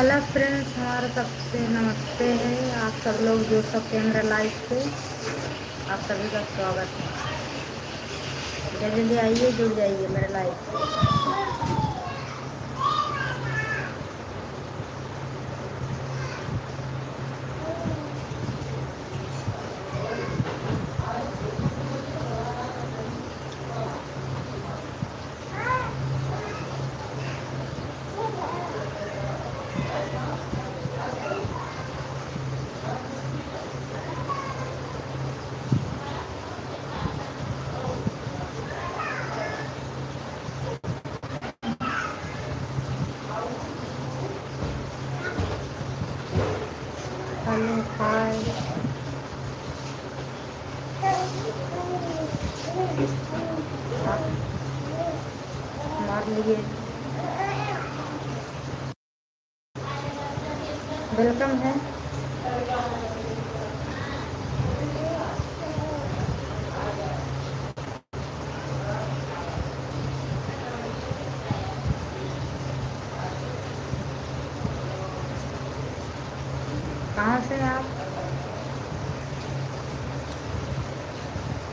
Hello friends, हमारा सबसे नमस्ते है। आप सब लोग जो सब कैमरा लाइव पे, आप सभी का स्वागत है। जल्दी जल्दी आइए, जुड़ जाइए मेरे लाइव पे। हेलो, हाय। मार लिए। वेलकम है। कहाँ से हैं आप?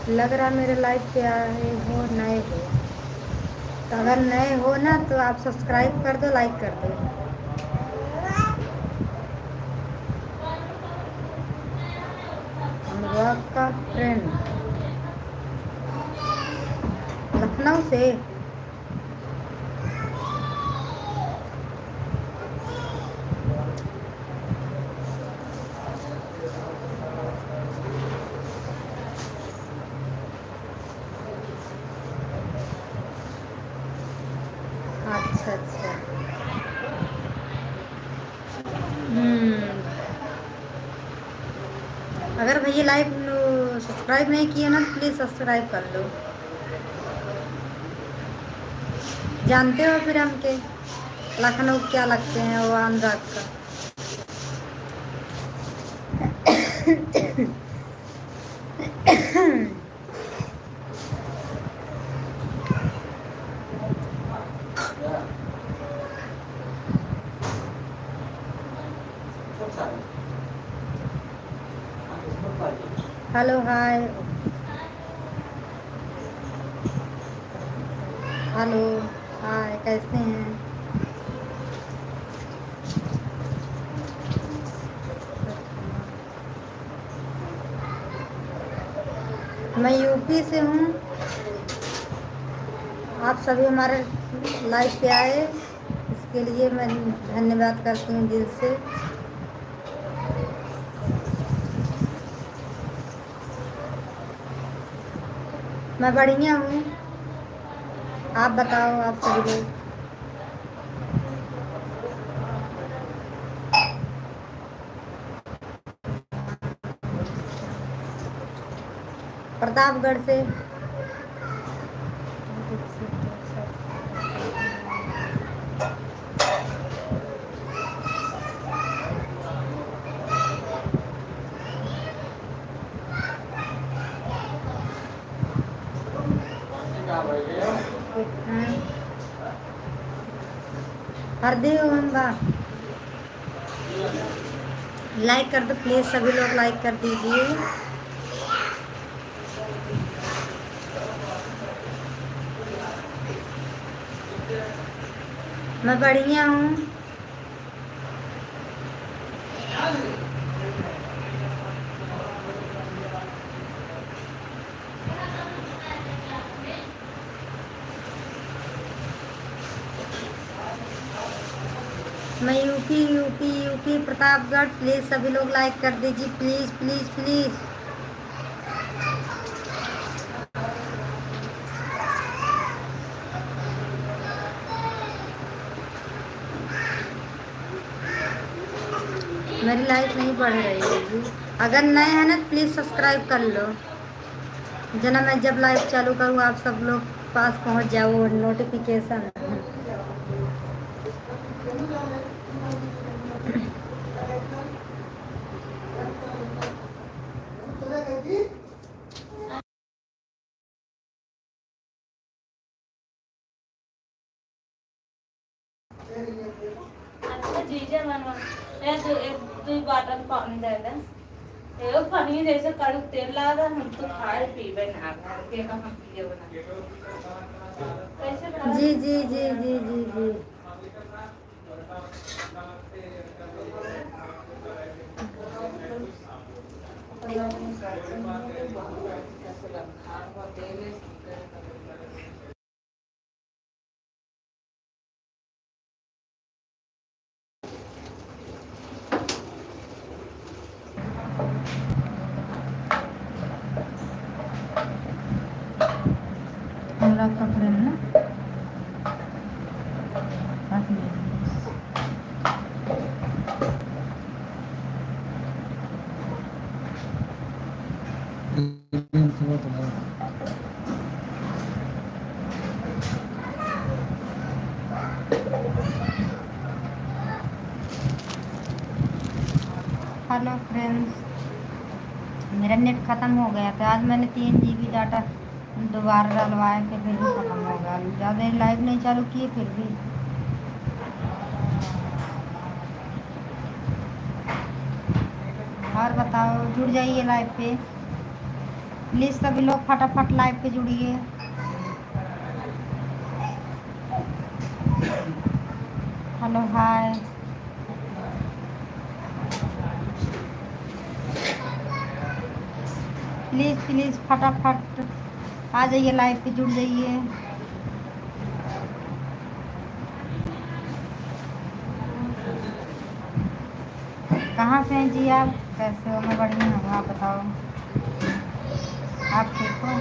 लग रहा मेरे लाइव पे आए हो, नए हो। तो अगर नए हो ना तो आप सब्सक्राइब कर दो, लाइक कर दो। अनुराग का फ्रेंड लखनऊ से। अच्छा अच्छा। अगर भैया लाइव सब्सक्राइब नहीं किए ना तो प्लीज़ सब्सक्राइब कर लो। जानते हो फिर हम के लखनऊ क्या लगते हैं, वो अनुराग का। हेलो, हाय। हेलो, हाय, कैसे हैं? मैं यूपी से हूँ। आप सभी हमारे लाइव पे आए, इसके लिए मैं धन्यवाद करती हूँ दिल से। मैं बढ़िया हूँ। आप बताओ, आप सभी लोग। प्रतापगढ़ से। हरदी होगा। लाइक कर दो प्लीज़, सभी लोग लाइक कर दीजिए। मैं बढ़िया हूँ। मैं UP UP UP Pratapgarh. Please सभी लोग लाइक कर दीजिए, प्लीज़ प्लीज़ प्लीज़। मेरी लाइफ नहीं बढ़ रही है जी। अगर नए हैं ना तो प्लीज़ सब्सक्राइब कर लो, जना मैं जब लाइव चालू करूँ आप सब लोग पास पहुँच जाओ नोटिफिकेशन। जीजे मनवा ए दो बाटल पानी दे दे एगो पनीर ऐसे कड़क तेल ला दे हम तो खाए पीबे ना घर के हम पिए बना कैसे बना जी जी जी जी जी जी हमरा पकड़े ना हेलो फ्रेंड्स, मेरा नेट ख़त्म हो गया था। आज मैंने 3 GB डाटा दोबारा डलवाया के फिर भी ख़त्म हो गया। ज़्यादा लाइव नहीं चालू किए फिर भी। और बताओ, जुड़ जाइए लाइव पे प्लीज़। सभी लोग फटाफट लाइव पे जुड़िए। हेलो हाय, प्लीज़ प्लीज़ फटाफट आ जाइए लाइव पे, जुड़ जाइए। कहाँ से हैं जी आप? कैसे हो? मैं बढ़िया हूँ, आप बताओ। आप ठीक हो?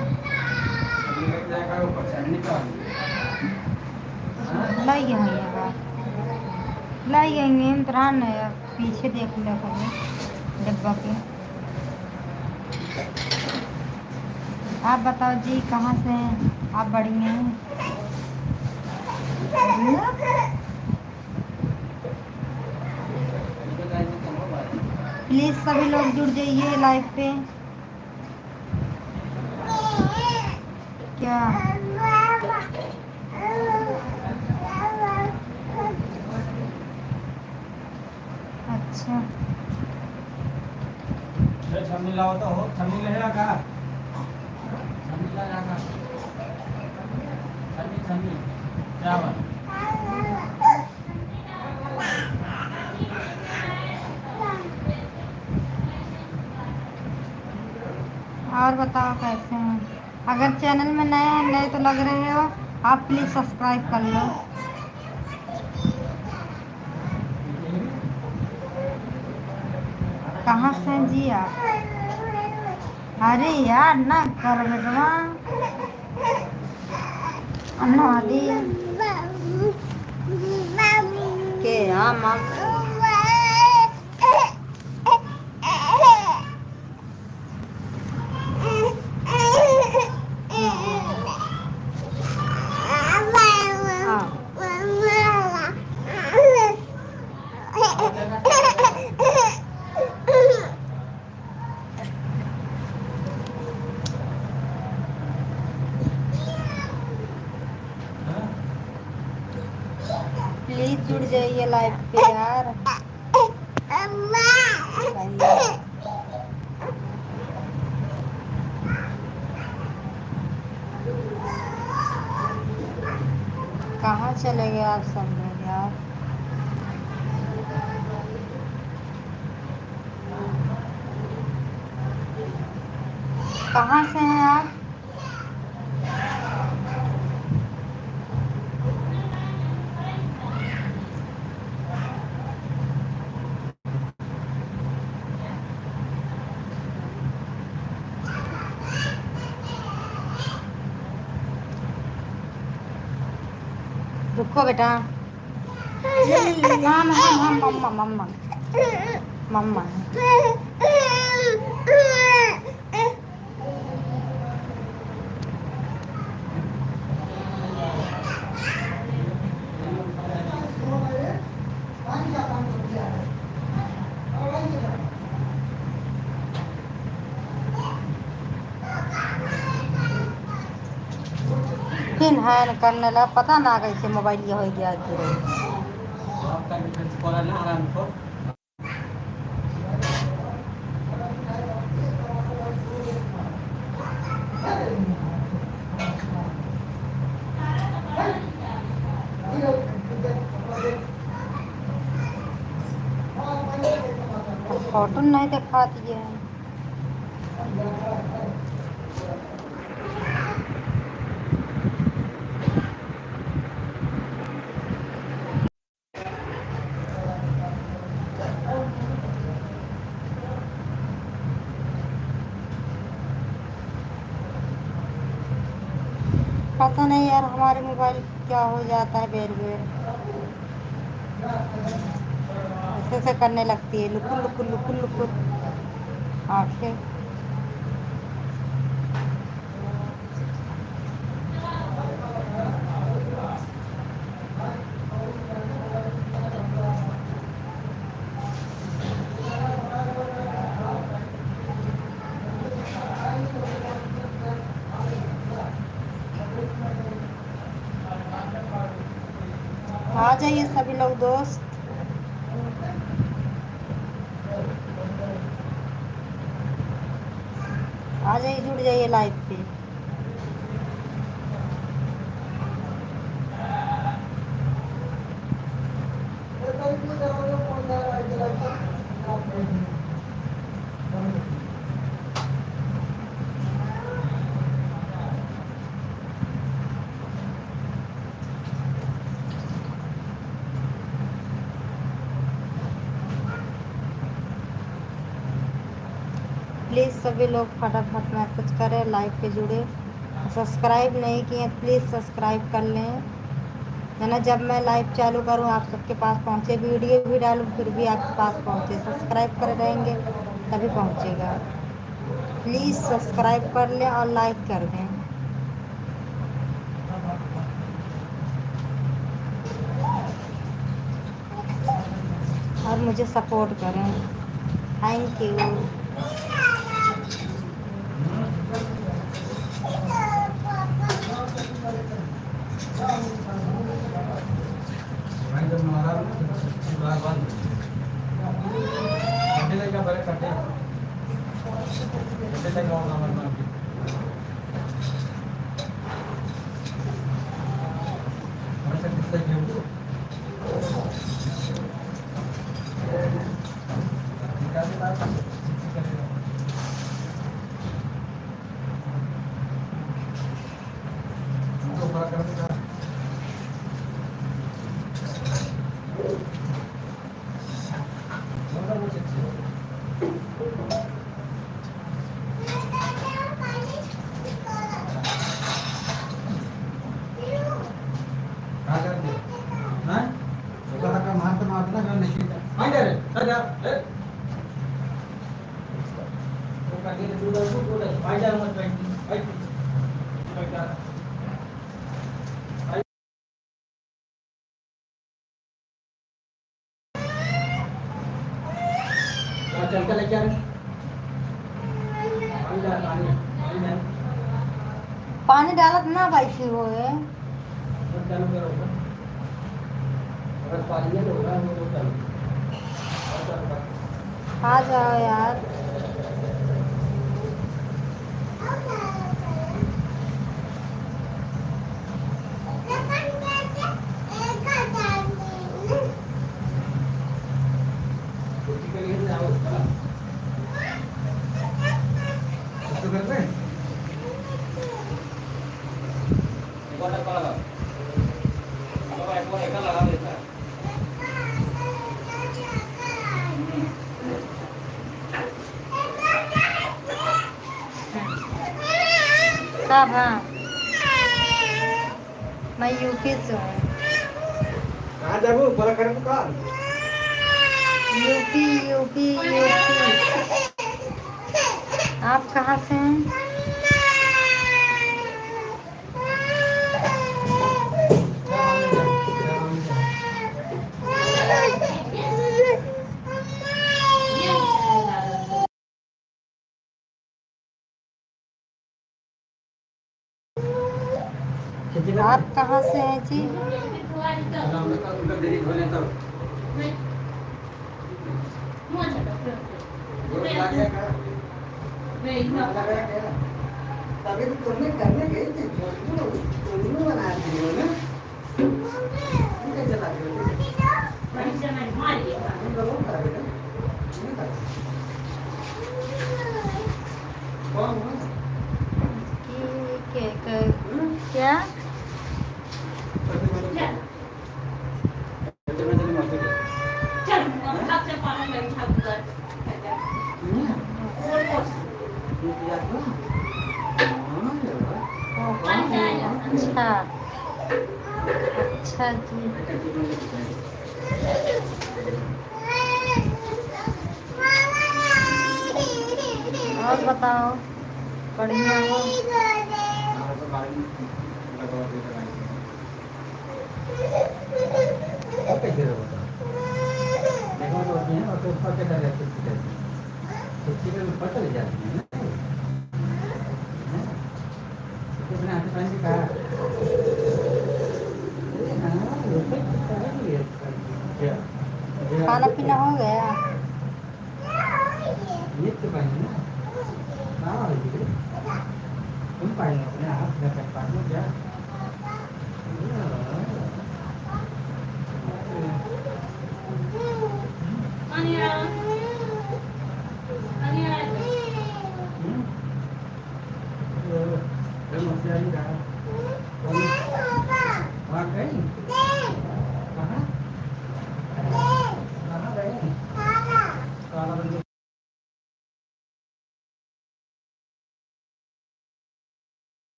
लाई गए हैं लाई गएंगे इम्तहान है। पीछे देख लो कभी डिब्बा के। आप बताओ जी, कहाँ से हैं आप? बढ़िया हैं? प्लीज़ सभी लोग जुड़ जाइए लाइव पे। क्या अच्छा, छन्नी लाओ तो हो, छन्नी ले का छन्नी ला का छन्नी छन्नी चावल। और बताओ कैसे हैं? अगर चैनल में नए तो लग रहे हो, आप प्लीज़ सब्सक्राइब कर लो। कहाँ से हैं जी आप? अरे यार ना कर बेटवा अन्ना दी के हम प्लीज जुड़ जाइए लाइव पे यार। कहाँ चले गए आप सब लोग यार? कहाँ से हैं आप? रुको बेटा। मम्मा मम्मा मम्मा फिर हैन करने लगा, पता ना कैसे मोबाइल ये हो गया। फोटो नहीं दिखाती है। पता नहीं यार हमारे मोबाइल क्या हो जाता है, बेर बेर ऐसे से करने लगती है, लुकुर लुकुर लुकुर लुकुर आंखें। आ जाइए सभी लोग दोस्त, आ जाइए, जुड़ जाइए लाइव पे। प्लीज़ सभी लोग फटाफट मैसेज करें, लाइव पे जुड़े। सब्सक्राइब नहीं किए प्लीज़ सब्सक्राइब कर लें, है ना। जब मैं लाइव चालू करूं आप सबके पास पहुंचे, वीडियो भी डालूं फिर भी आपके पास पहुंचे। सब्सक्राइब कर रहेंगे तभी पहुंचेगा। प्लीज़ सब्सक्राइब कर लें और लाइक कर दें और मुझे सपोर्ट करें। Thank you. पानी डालत ना भाई फिर वो है। आ जाओ यार। सब हाँ, मैं यूपी से हूँ। UP UP UP. आप कहाँ से हैं? आप कहाँ से हैं जी? तभी तो तुमने करने गई थी तुमने बना दी हो ना कैसे लग रही क्या अच्छा अच्छा जी और बताओ बढ़िया हो देखो तो होती है और तो ऊपर के डर छुट्टी पे ऊपर चले जाती है कितना आते टाइम भी कहा खाना पीना हो गया ये तो पाएंगे ना हाँ तुम पाएंगे अपने आप घर तक पाएंगे क्या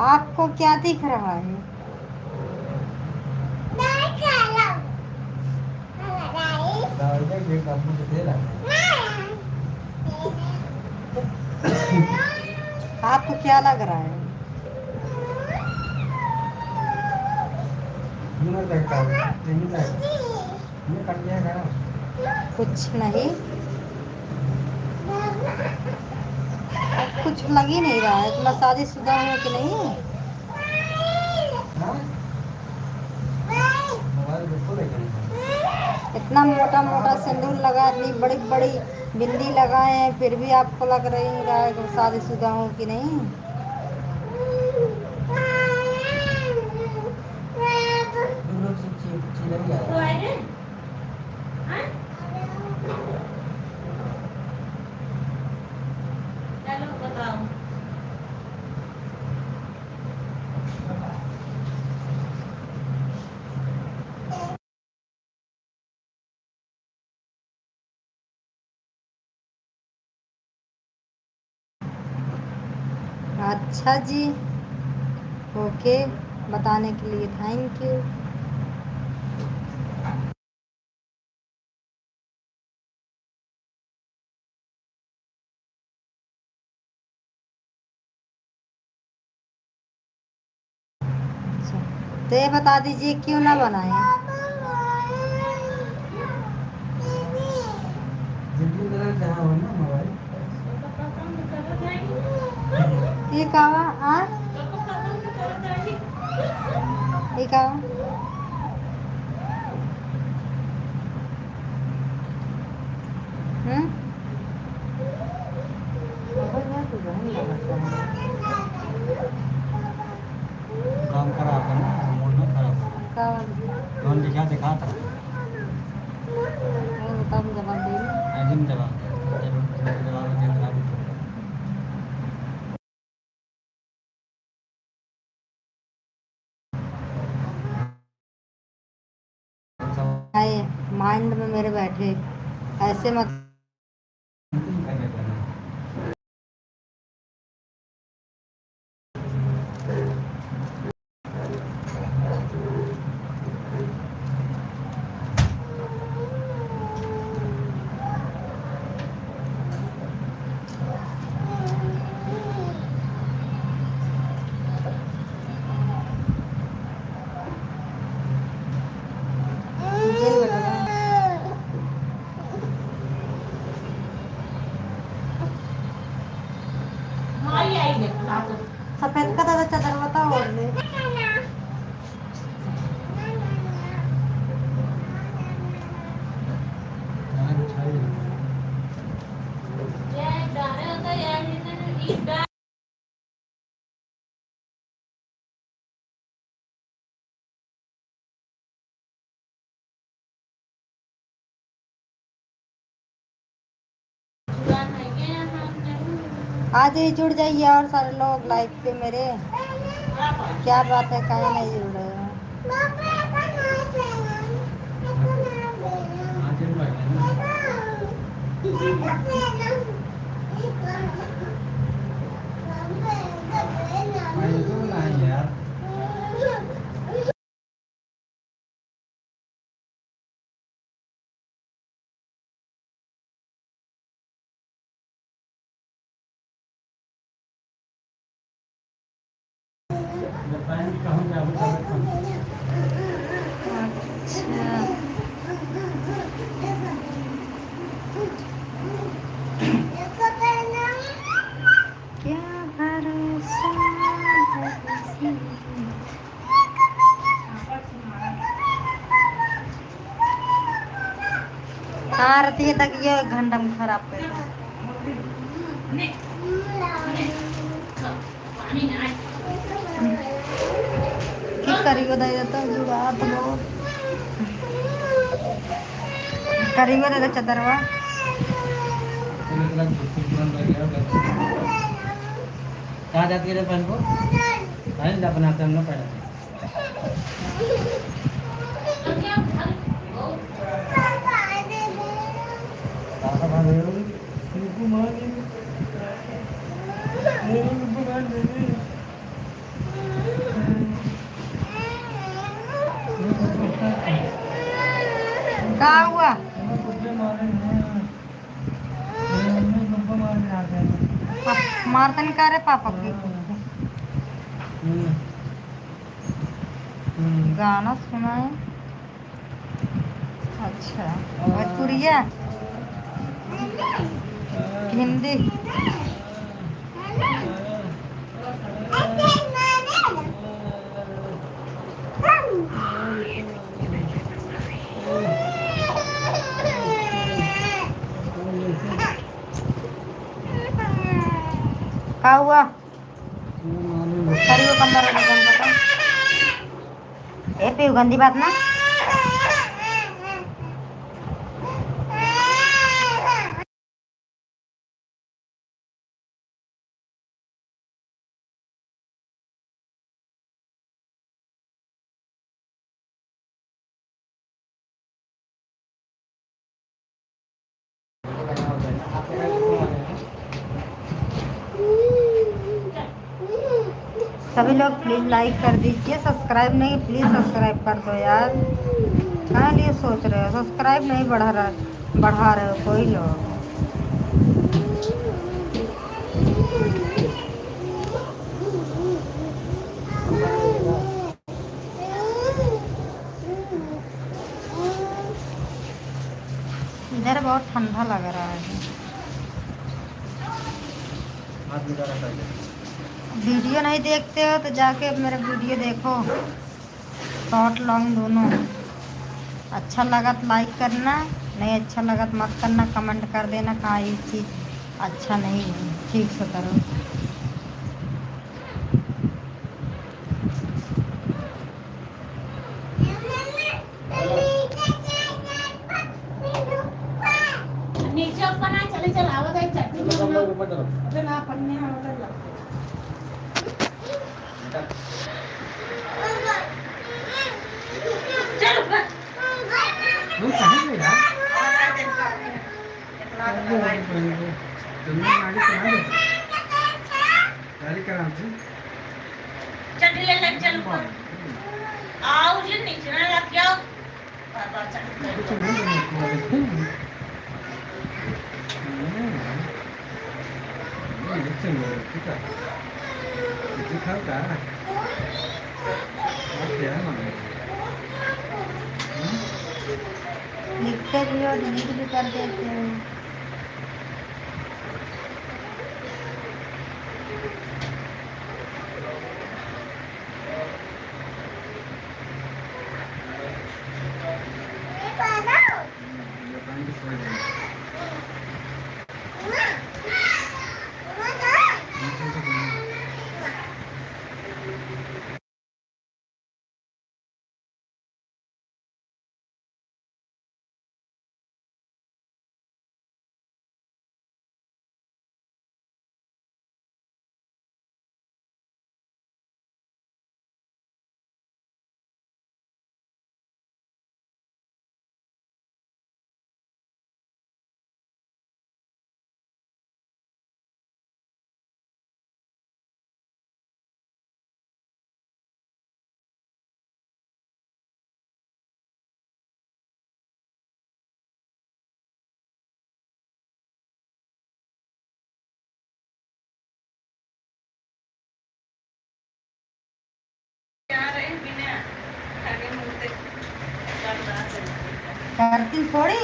आपको क्या दिख रहा है आपको क्या लग रहा है कुछ नहीं कुछ लग ही नहीं रहा है इतना शादीशुदा हो कि नहीं इतना मोटा मोटा सिंदूर लगा इतनी बड़ी बड़ी बिंदी लगाए हैं फिर भी आपको लग रही रहा है कि शादीशुदा हो कि नहीं अच्छा जी ओके बताने के लिए थैंक यू तो ये बता दीजिए क्यों ना बनाए ये कहा ये कहा काम खराब है ना मूड में खराब है कौन दिखा दिखा था जवाब दे ऐसे में जवाब जवाब दे खराब आए माइंड में मेरे बैठे ऐसे मत जेल बैठेगा आज ही जुड़ जाइए और सारे लोग लाइव पे मेरे। क्या बात है, काहे नहीं जुड़ रहे हो? क्या भरोसा है किसी हाँ रती है तक ये घंटा में खराब कर करियो दे देता जुड़ा तो करियो दे चदरवा कहाँ जाती है बहन को? बनाते हम लोग पहले क्या हुआ? मारता नहीं कर रहे पापा की गाना सुनाए। अच्छा भोजपुरिया हिंदी क्या हुआ? करियो कमर में बता ए पे गंदी बात ना सभी लोग प्लीज़ लाइक कर दीजिए, सब्सक्राइब नहीं प्लीज़ सब्सक्राइब कर दो यार। क्या लिए सोच रहे हो सब्सक्राइब नहीं बढ़ा रहे हो कोई लोग। इधर बहुत ठंडा लग रहा है। वीडियो नहीं देखते हो तो जाके मेरा वीडियो देखो, शॉर्ट लॉन्ग दोनों। अच्छा लगा तो लाइक करना, नहीं अच्छा लगा तो मत करना, कमेंट कर देना कहाँ ये चीज़ अच्छा नहीं है, ठीक से करो। नीचे ऊपर चले चल आवाज आई चटनी ना पन्ने चटनी ले चल आओ जी नीचे ना लग जाओ लिखते भी और डिलीट भी कर देते हैं। करती थोड़ी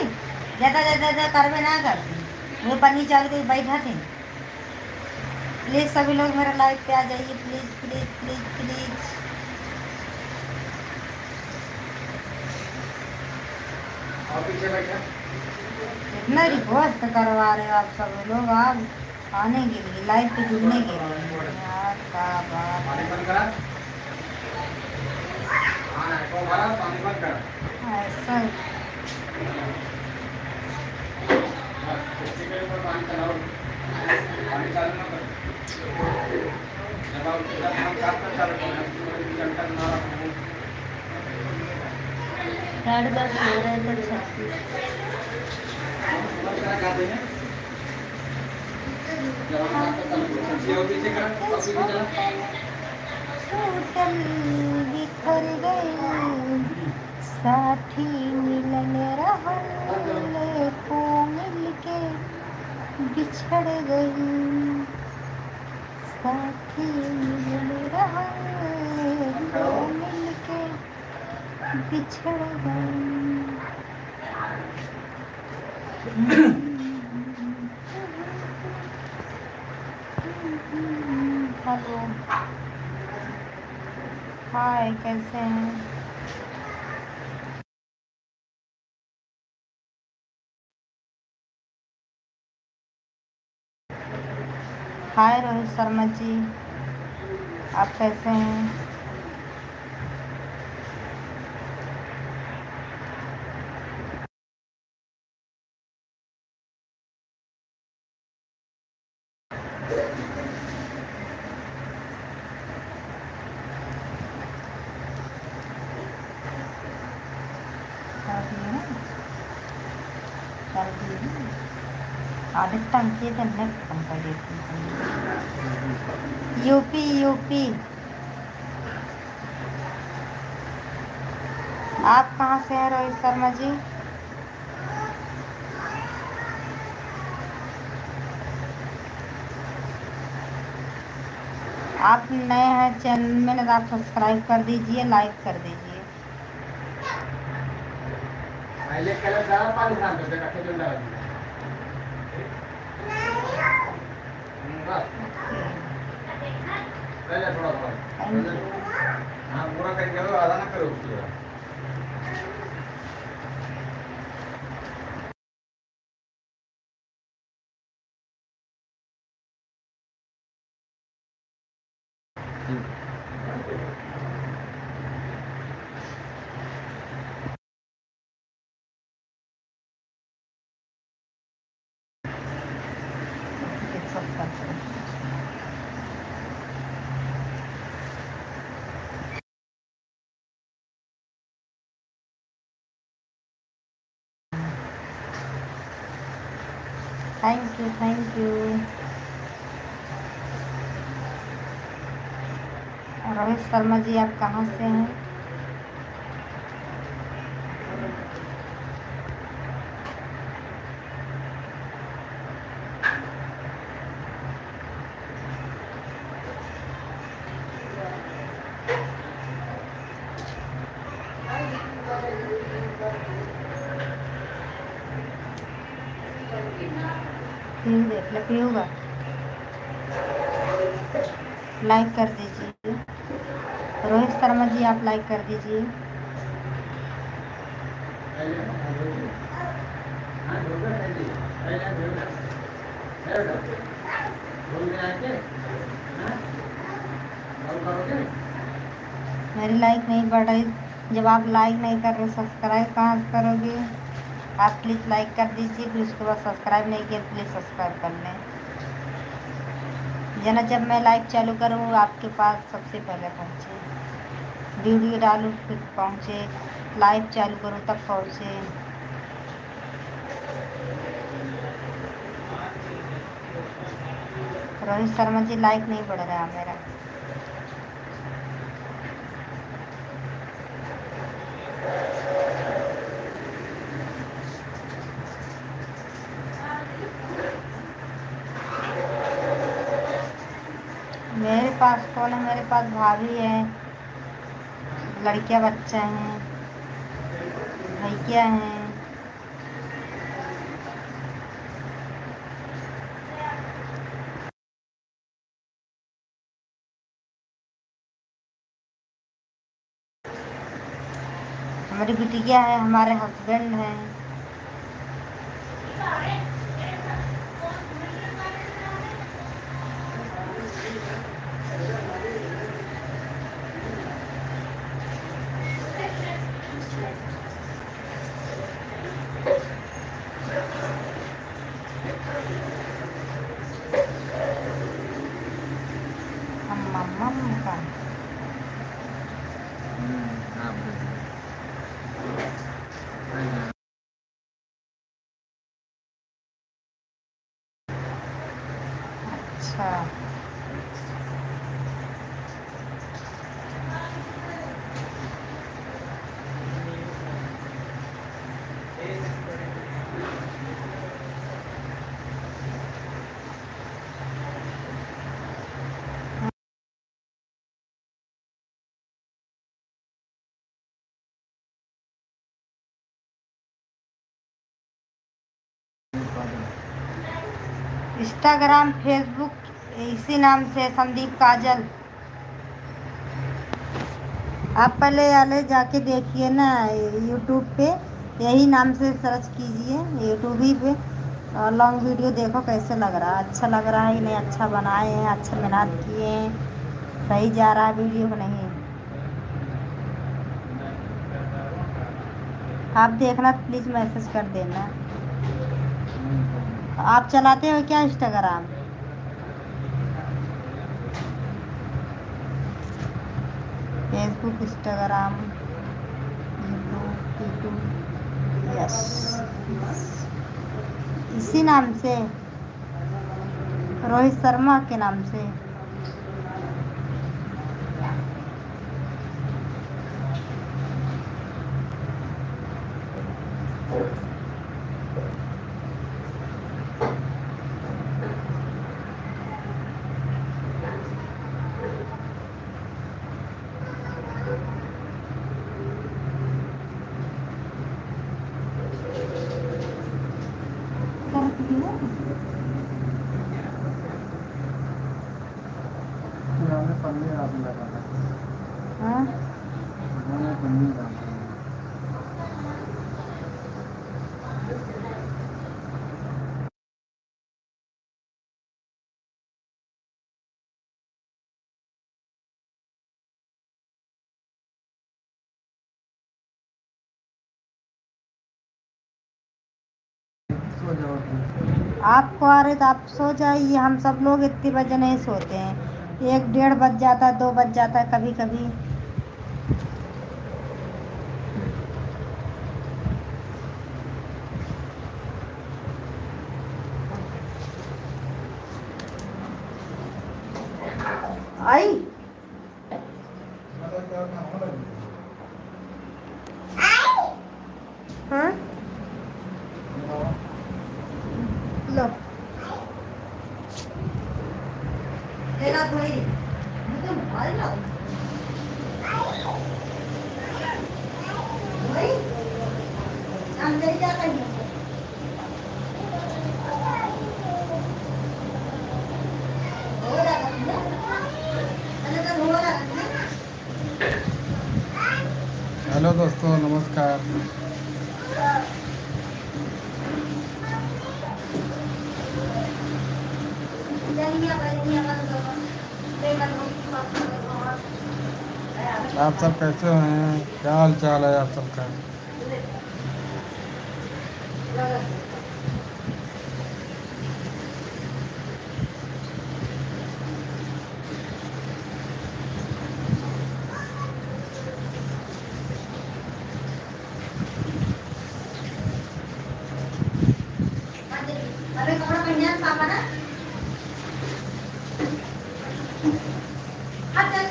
ज़्यादा ज़्यादा ज़्यादा करवे ना करती वो पन्नी चाल के बैठा थे। प्लीज़ सभी लोग मेरा लाइव पे आ जाइए, प्लीज़ प्लीज़ प्लीज़ प्लीज़। और पीछे बैठा इतना रिक्वेस्ट करवा रहे हो आप सब लोग, आप आने के लिए लाइव पे जुड़ने के लिए यार, क्या बात पानी है। बंद करा। हाँ इसको भरा पानी बंद करा। ऐसा बस इसके के ऊपर पानी चलाओ। पानी चालू ना करो। जब आप जब हम काम करता रहो ना चलता ना रहो। 10:30 हो रहे थे 36। बंद करा जाते हैं। जब हम काम करता रहो ये पीछे करा कॉफी भी चला। टूटल बिखर गए साथी मिलन रहल को मिलके बिछड़ गई, साथी मिलन रहल को मिलके बिछड़ गई। हेलो हाय, कैसे हैं? हाय रोहित शर्मा जी, आप कैसे हैं? आदित्य अंकित नेक्स्ट कंपेरेटिव यूपी यूपी। आप कहाँ से हैं रोहित शर्मा जी? आप नए हैं चैनल में ना, आप सब्सक्राइब कर दीजिए, लाइक कर दीजिए। पहले कलर डाला पानी डाल दो इकट्ठे जो डाल दिया। बस पहले थोड़ा थोड़ा हाँ पूरा करके करो, आधा ना करो पूरा। Thank you thank you. Rohit Sharma ji, आप कहाँ से हैं? देख लो क्यों होगा, लाइक कर दीजिए। रोहित शर्मा जी, आप लाइक कर दीजिए। मेरी लाइक नहीं बढ़ रही, जब आप लाइक नहीं कर रहे सब्सक्राइब कहाँ से करोगे? आप प्लीज़ लाइक कर दीजिए, फिर उसके बाद सब्सक्राइब नहीं किया प्लीज़ सब्सक्राइब कर लें। जना जब मैं लाइव चालू करूँ आपके पास सबसे पहले पहुँचे, वीडियो डालूँ फिर पहुँचे, लाइव चालू करूँ तब पहुँचे। रोहित शर्मा जी, लाइक नहीं बढ़ रहा मेरा। मेरे पास कौन है? मेरे पास भाभी है, लड़कियां बच्चे हैं, भैया हैं। मेरी बिटिया है, हमारे हस्बैंड हैं। हम का आप अच्छा। इंस्टाग्राम, फेसबुक इसी नाम से संदीप काजल। आप पहले वाले जाके देखिए ना यूट्यूब पे, यही नाम से सर्च कीजिए यूट्यूब ही पे, और लॉन्ग वीडियो देखो कैसे लग रहा है, अच्छा लग रहा है कि नहीं, अच्छा बनाए हैं, अच्छा मेहनत किए हैं, सही जा रहा है वीडियो को नहीं। आप देखना तो प्लीज़ मैसेज कर देना। आप चलाते हो क्या Instagram? Facebook, Instagram, YouTube, yes, इसी नाम से, रोहित शर्मा के नाम से। पन्नी आप लगाना, हाँ? पन्नी लगाना। सो जाओ तुम। आपको आ रहे तो आप सो जाइए, हम सब लोग इतने बजे नहीं सोते हैं, 1 डेढ़ बज जाता है, 2 बज जाता है कभी कभी। आई हाँ लो लेना थोड़ी, मैं तो मार लो भाई, अंदर क्या करिए। हेलो दोस्तों, नमस्कार। आप सब कैसे हैं? क्या हाल चाल है आप सबका? अरे कपड़ा पहना पापा ना, अच्छा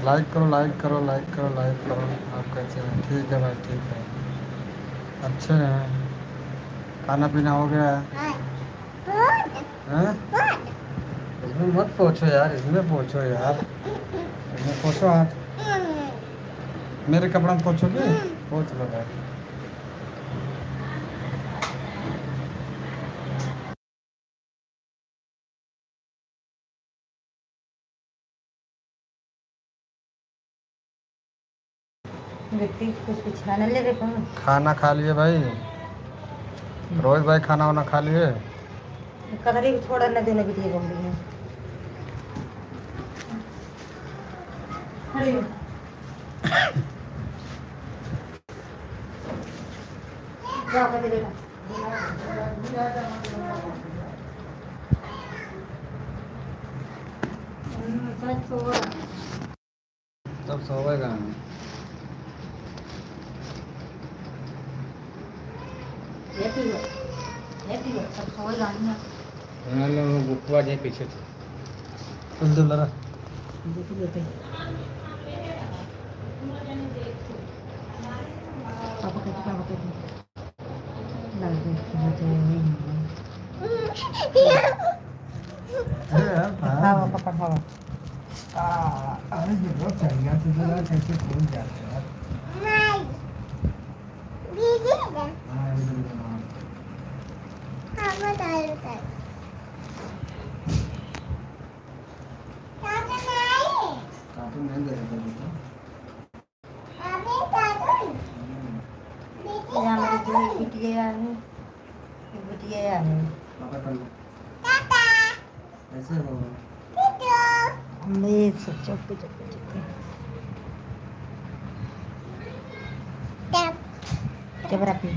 लाइक करो, लाइक करो, लाइक करो, लाइक करो। आप कैसे हैं? ठीक है भाई, ठीक है, अच्छे हैं। खाना पीना हो गया है? हैं? इसमें मत पूछो यार, इसमें पूछो यार, इसमें पूछो हाथ। मेरे कपड़ा में पूछोगे? पूछ लो भाई। व्यक्ति कुछ खाना ले रहे कौन खाना खा लिए भाई, रोहित भाई खाना वाना खा लिए। कदरी भी छोड़ा न देने भी दिए बम्बी में अरे क्या कर देगा छोड़ा तब सोएगा। सब सोएगा नहीं बुकवा जाए पीछे से चल दे लरा देखो देते पापा कहते लग हाँ पापा हाँ अरे ये बहुत चल गया तो जरा कैसे खोल जाते हैं नहीं दीदी ना हाँ हाँ बता बता काका नहीं कार्टून नहीं दे रहा बेटा। अबे काका यहाँ मेरे दो बिटिया है बिटिया है पापा कर लो काका ऐसे हो वीडियो मैं सब चुप टैप कैमरा पे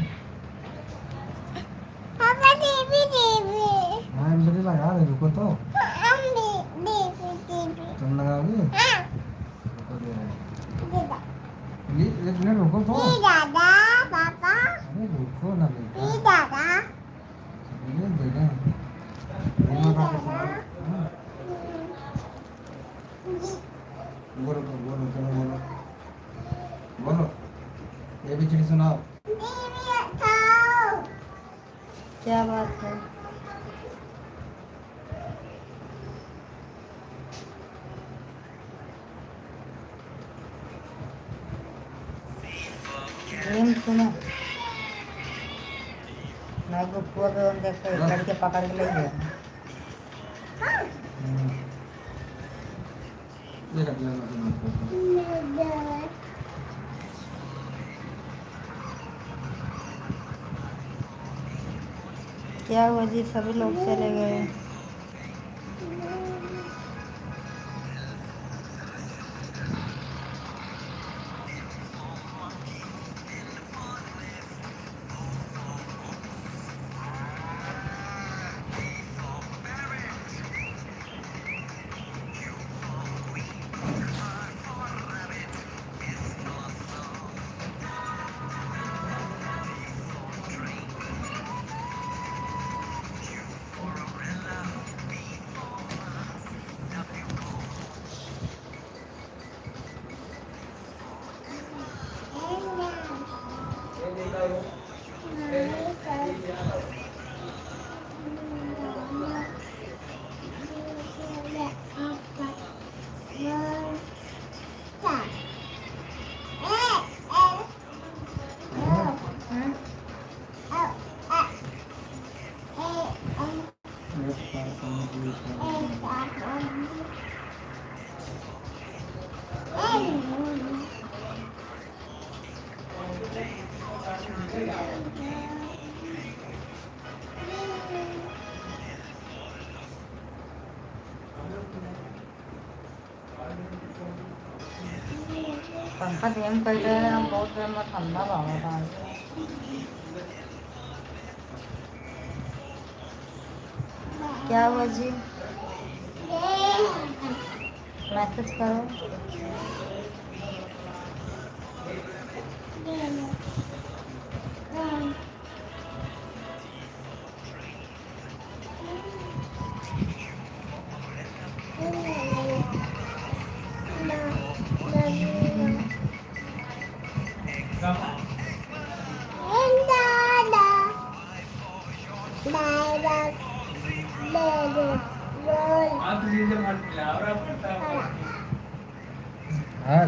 पापा देवी हाँ मुझे लगा दे रुको तो हम देवी तुम लगाओगे हाँ रुको दे दीदा ये एक मिनट रुको तो ये दादा पापा अरे रुको ना बेटा ये दादा ये दे दे ये मत आप बोलो बोलो चलो बोलो बोलो ये भी चिड़ी सुनाओ देवी खाओ क्या बात है ड्रीम सुनो मैं गुप्पू पे उन देख के लड़के पकड़ के ले गया ये रख लेना क्या हुआ जी सभी लोग चले गए पंखा देम कर रहे हैं हम बहुत देर में ठंडा बाबा था क्या हुआ जी मैसेज करो हाँ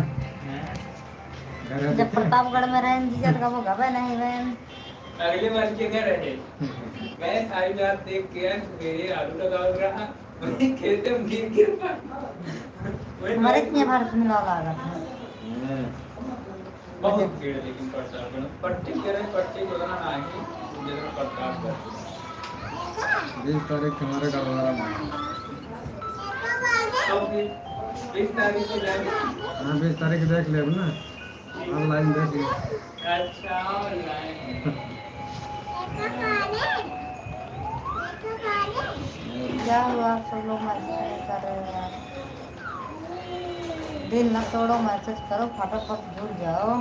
जब प्रतापगढ़ में रहें जीजा तो वो गवे नहीं बहन अगले बार के घर रहे मैं सारी रात देख के मेरे आलू लगा रहा मैं खेलते में गिर पड़ा हमारे इतने भारत में लगा था बहुत भीड़ लेकिन प्रतापगढ़ पट्टी जोड़ना नहीं जितना प्रतापगढ़ 20 तारीख हमारे डरवारा में तो फिर 20 तारीख को जाएंगे। हाँ 20 तारीख देख ले ना ऑनलाइन देख ले अच्छा ऑनलाइन क्या हुआ सब लोग मैसेज नहीं कर रहे हैं यार। दिल न तोड़ो, मैसेज करो, फटाफट जुड़ जाओ।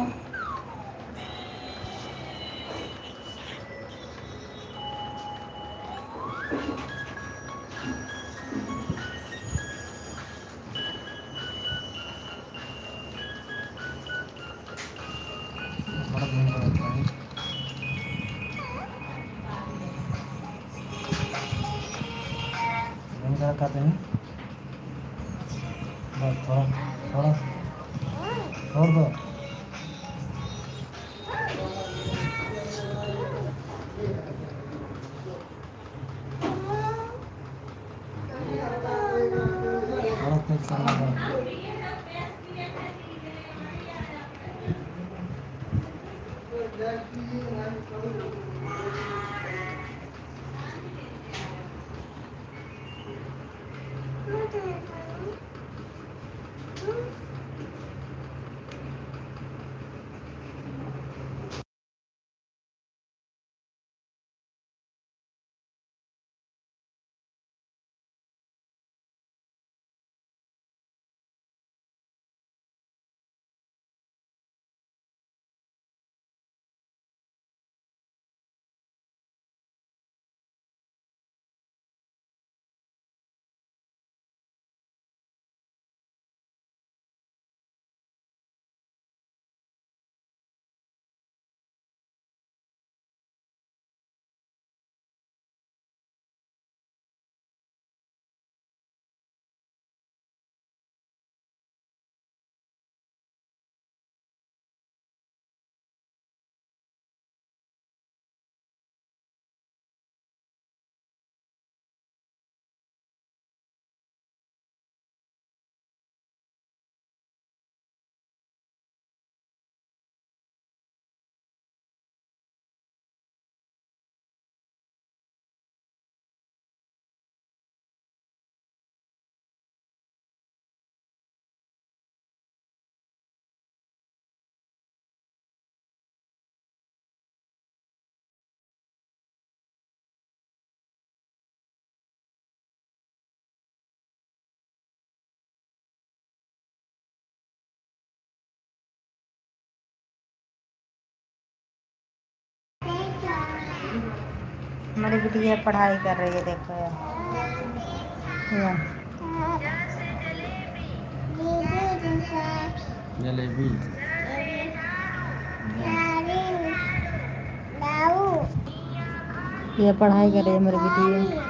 फर्क नहीं पड़ता है नहीं क्या कहते हैं बस थोड़ा थोड़ा छोड़ दो थोड़ा तेज करना है हमारी बिटिया पढ़ाई कर रही है, देखो यार। जलेबी ये पढ़ाई कर रही है मेरी बिटिया।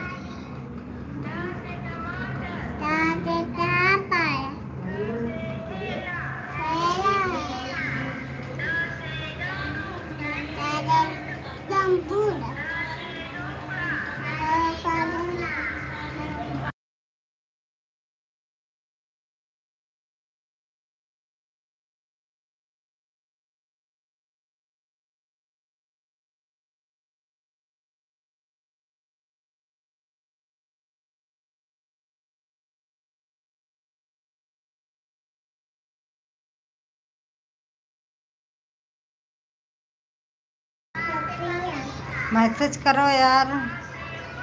मैसेज करो यार,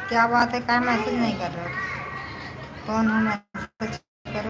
क्या बात है, क्या मैसेज नहीं कर रहे हो? कौन हो? मैसेज करो।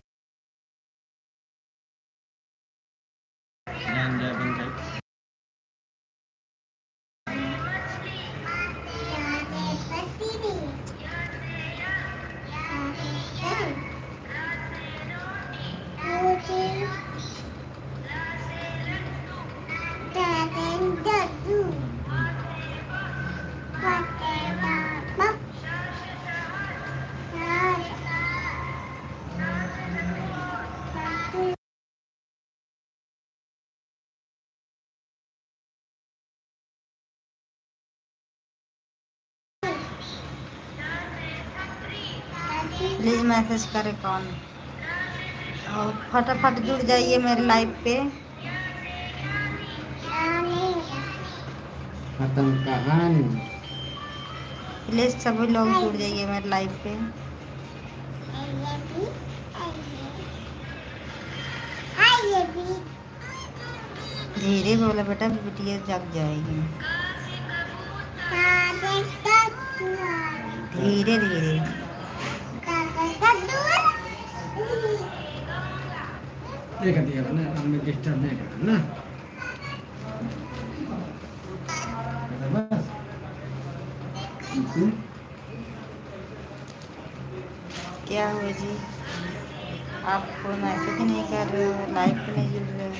प्लीज़ मैसेज करे कौन, और फटाफट जुड़ जाइए मेरे लाइव पे। खत्म कहानी। प्लीज सभी लोग जुड़ जाइए मेरे लाइव पे। धीरे बोला बेटा, बिटिया जग जाएगी। धीरे धीरे। देखा दिया ना, हमें डिस्टर्ब नहीं करना ना। बस क्या हुआ जी, आप कोई मैसेज नहीं कर रहे हो, लाइव पे नहीं जुड़ रहे हो?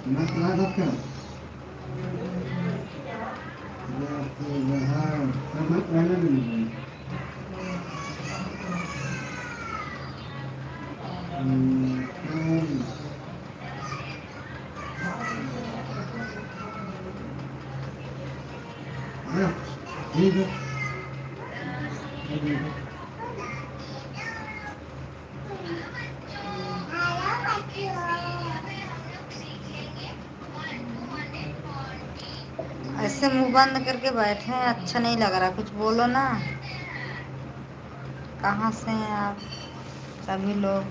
ना बात करो। मत रहना नहीं। ठीक है। ऐसे मुंह बंद करके बैठे हैं, अच्छा नहीं लग रहा, कुछ बोलो ना। कहाँ से हैं आप सभी लोग?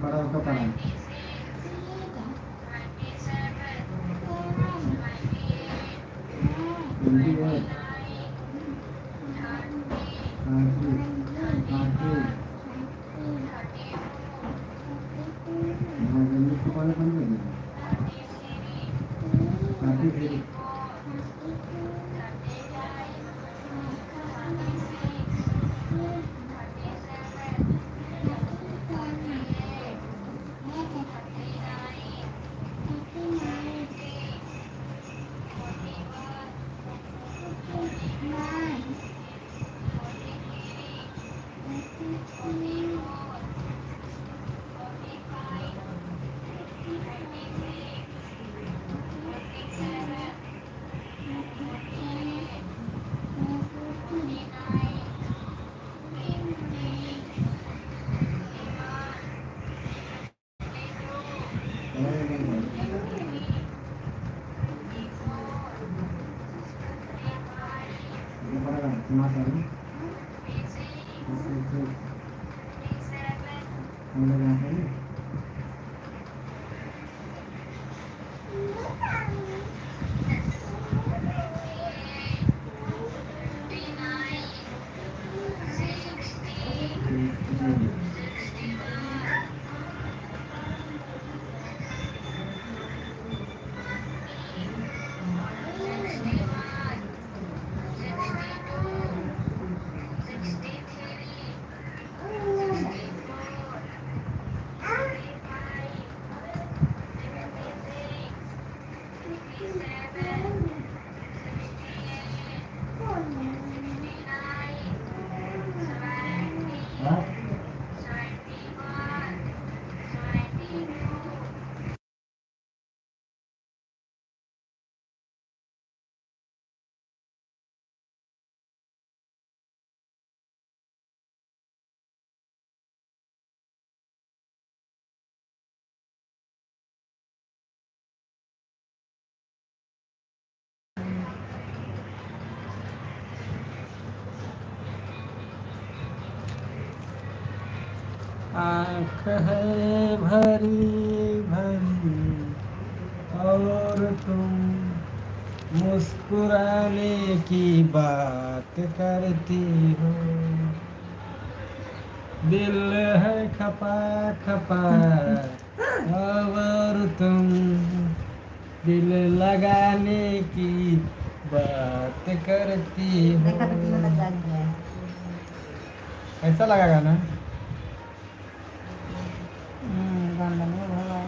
बड़ा होकर पढ़ा आँख है भरी भरी और तुम मुस्कुराने की बात करती हो, दिल है खपा खपा और तुम दिल लगाने की बात करती हो। देखा तो तुम्हें लग गया है। कैसा लगा गाना? गाना नहीं भगवान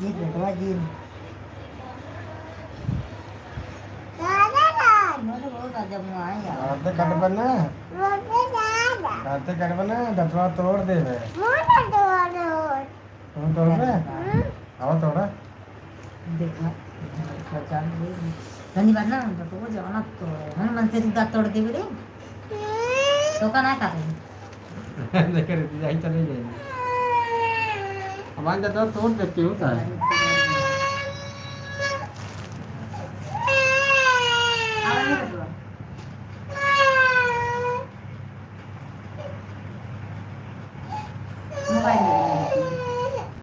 जीत बेटवा जीत मैंने बहुत अजब हुआ है यार। आते कट बना आते कट बना दतवा तोड़ दे बे। तुम तोड़ दे आओ तोड़ा। देखना धन्यवाद ना तो वो जाना तो हम मन से दांत तोड़ दे रे तो का ना कर देख रही जाई चले जाएगी। हमारे दतवा तोड़ देती होता है।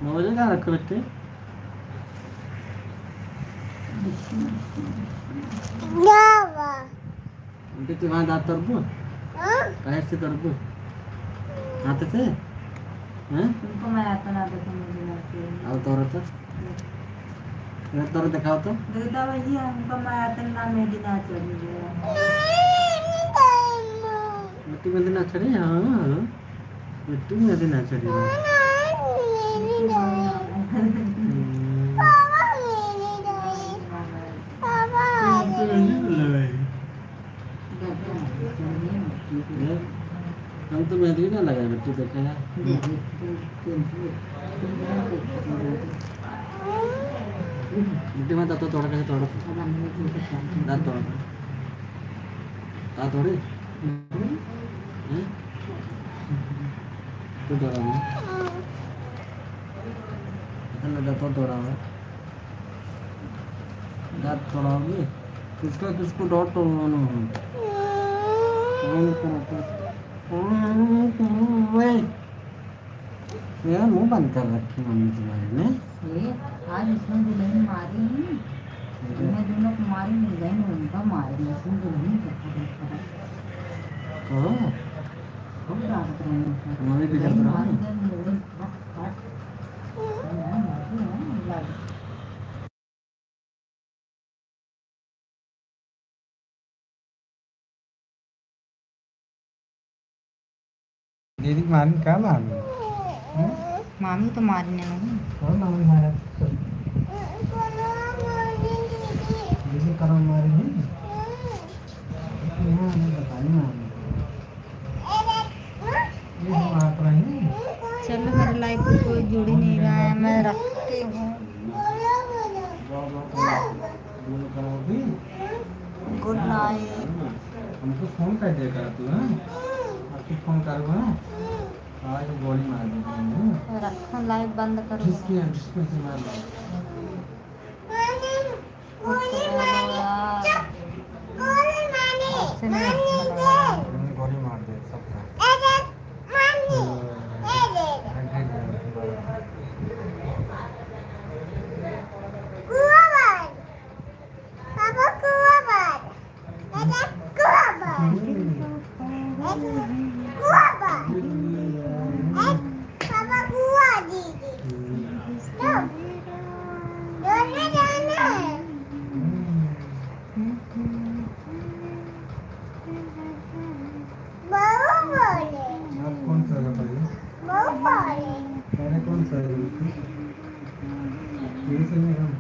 मोबाइल कहाँ रखे बेटे? बेटे तुम्हारा दांत तोड़बो? पैर से तोड़बो? हाथ से? हैं? तुमको मैं आता ना तो मुझे ना आओ तोड़ो तो। ये तोड़ दिखाओ तो। देखता भैया हमको मैं आता ना मेरी ना चली गया मिट्टी में दिन चढ़ी हाँ मिट्टी में दिन चढ़ी हम तो मेहंदी ना लगाए मिट्टी देखे यार। मिट्टी में दांत तोड़ा कैसे तोड़ा दांत तोड़ा दांत तोड़े तू तोड़ा ना दांत तोड़ा हुआ दांत तोड़ा होगी किसको किसको डॉट तोड़वाना है मेरा मुंह बंद कर रखी मम्मी तुम्हारी ने। आज इसमें दुल्हन मारी मैं दोनों को मारी नहीं गई उनका मारी इसमें दुल्हन कहो खूब डांट रहे हैं हमारे भी डर रहा है। दीदी मामी क्या मामी? मामी तो मारने नहीं कौन मामी मारा? दीदी करो मारी नहीं? यहाँ हमें बतानी मामी ये हम आप रही चलो मेरे लाइफ में कोई जुड़ ही नहीं रहा है मैं रखती हूँ गुड नाइट हमको फोन कर देगा तू हाँ आपको फोन करूँगा आज गोली मार देगा रखो लाइव बंद करो जिसकी जिसको से मार दो गोली मार दे सबका आप कौन सा है भाई? मैंने कौन सा है? ये से नहीं हम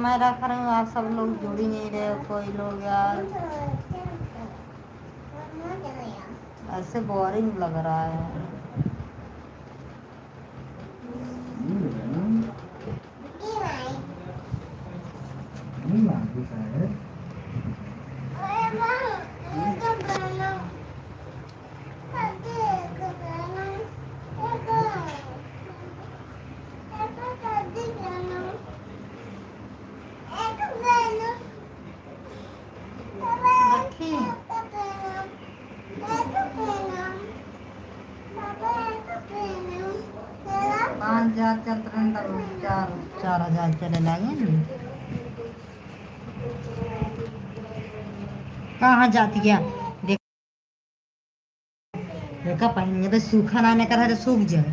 मैं रख रही हूँ आप सब लोग जुड़ ही नहीं रहे हो कोई लोग यार ऐसे बोरिंग लग रहा है नहीं मार भी है रखी 5,000 चल 4,000 चले लगे। कहाँ जाती है देख, देखा पहनेंगे तो सूखा ना कर है तो सूख जाए।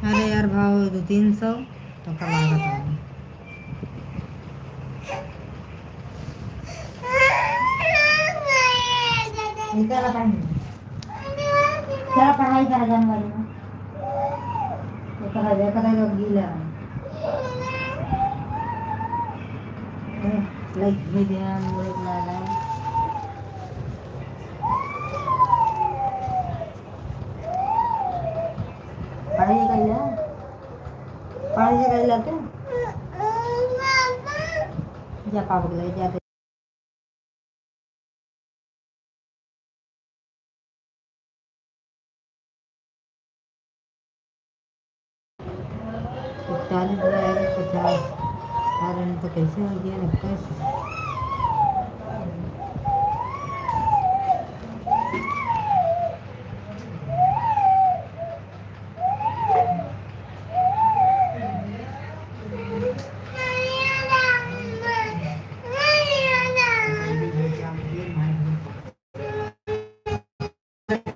अरे यार भाव 200-300 तो कल लागत है। चला पढ़ाई करा जानवर में करा जो गीला लाइक भी देना मुझे ला पढ़ाई कर लाते जा पापा ले जाते। चालीस 50 अरे तो कैसे हो गया ना कैसे।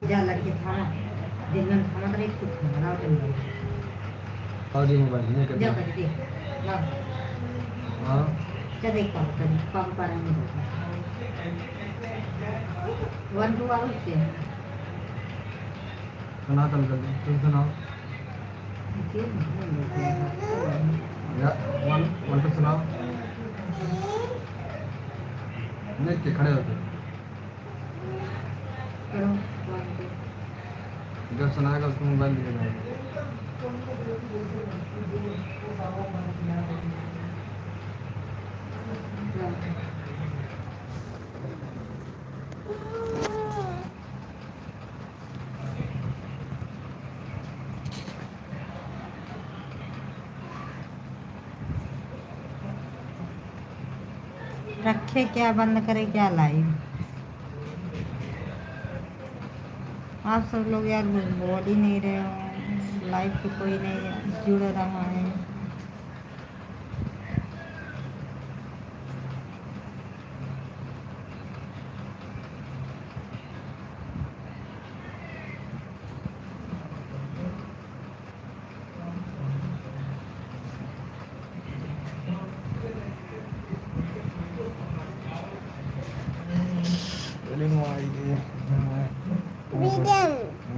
जा लड़के थाना दिन में खाना तो एक कुछ खाना होता और ये मोबाइल नहीं है। जा करते कर दे ना हाँ क्या देख पाप पाएंगे 1 2 आवर से सुना कल कर तुम सुनाओ या वन तो सुनाओ नहीं के खड़े होते करो जब सुनाएगा उसको मोबाइल दिया जाएगा। रखे क्या बंद करे क्या लाइव। आप सब लोग यार बोल ही नहीं रहे हो, लाइव पे कोई नहीं जुड़ रहा है।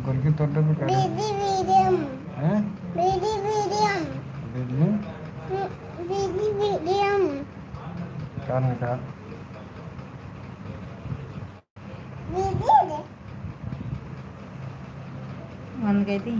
करके तोड़ने पे कर हैं क्या नहीं कहा बन गई थी।